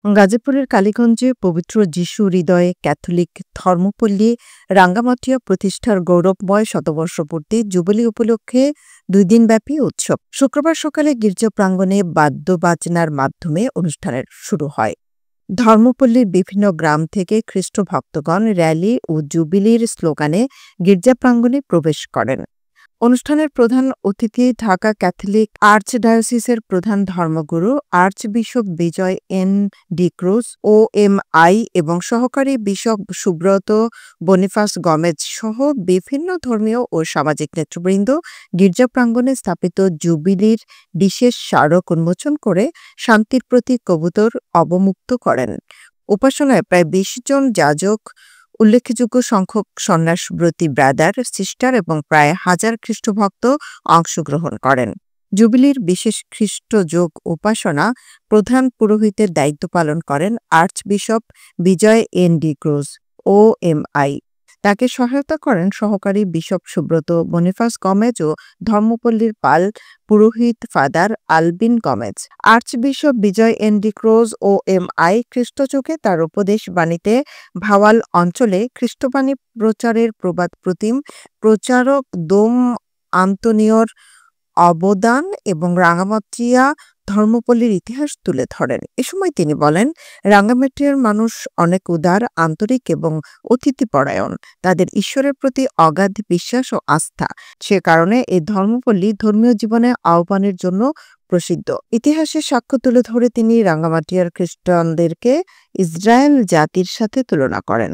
গাজীপুরের কালীগঞ্জে পবিত্র যিশু হৃদয়ে ক্যাথলিক ধর্মপল্লী রাঙ্গামাটিয়া প্রতিষ্ঠার গৌরবময় শতবর্ষপূর্তি জুবিলি উপলক্ষে ২ দিনব্যাপী উৎসব শুক্রবার সকালে গির্জা প্রাঙ্গণে বাদ্যবাজনার মাধ্যমে অনুষ্ঠানের শুরু হয়। ধর্মপল্লীর বিভিন্ন গ্রাম থেকে খ্রিস্ট ভক্তগণ র্যালি ও জুবিলির স্লোগানে গির্জা প্রাঙ্গণে প্রবেশ করেন। অনুষ্ঠানের প্রধান অতিথি ঢাকা ক্যাথলিক আর্চডায়োসিসের প্রধান ধর্মগুরু আর্চবিশপ বিজয় এন ডি ক্রুজ OMI এবং সহকারী বিশপ সুব্রত বনিফাস গমেজ সহ বিভিন্ন ধর্মীয় ও সামাজিক নেতৃবৃন্দ গির্জা প্রাঙ্গণে স্থাপিত জুবিলির বিশেষ স্মারক উন্মোচন করে শান্তির প্রতীক কবুতর অবমুক্ত করেন। উপাসনায় প্রায় ২০ জন যাজক, উল্লেখযোগ্য সংখ্যক সন্ন্যাসব্রতী ব্রাদার, সিস্টার এবং প্রায় ১,০০০ খ্রিস্টভক্ত অংশগ্রহণ করেন। জুবিলির বিশেষ খ্রিস্টযোগ উপাসনা প্রধান পুরোহিতের দায়িত্ব পালন করেন আর্চবিশপ বিজয় এন ডি ক্রুজ OMI। তাকে সহায়তা করেন সহকারী বিশপ সুব্রত বনিফাস গমেজ ও ধর্মপল্লীর পাল পুরোহিত ফাদার আলবিন গমেজ। আর্চবিশপ বিজয় এন ডি ক্রুজ OMI খ্রিস্টযোগে তার উপদেশ বাণীতে ভাওয়াল অঞ্চলে খ্রিস্টবাণী প্রচারের প্রবাদ প্রতিম প্রচারক দোম আন্তোনিওর অবদান এবং রাঙ্গামাটিয়া ধর্মপল্লীর ইতিহাস তুলে ধরেন। এ সময় তিনি বলেন, রাঙ্গামাটিয়ার মানুষ অনেক উদার, আন্তরিক এবং অতিথিপরায়ণ। তাদের ঈশ্বরের প্রতি অগাধ বিশ্বাস ও আস্থা। সে কারণে এই ধর্মপল্লী ধর্মীয় জীবনে আহ্বানের জন্য প্রসিদ্ধ। ইতিহাসের সাক্ষ্য তুলে ধরে তিনি রাঙ্গামাটিয়ার খ্রিস্টানদেরকে ইসরায়েল জাতির সাথে তুলনা করেন।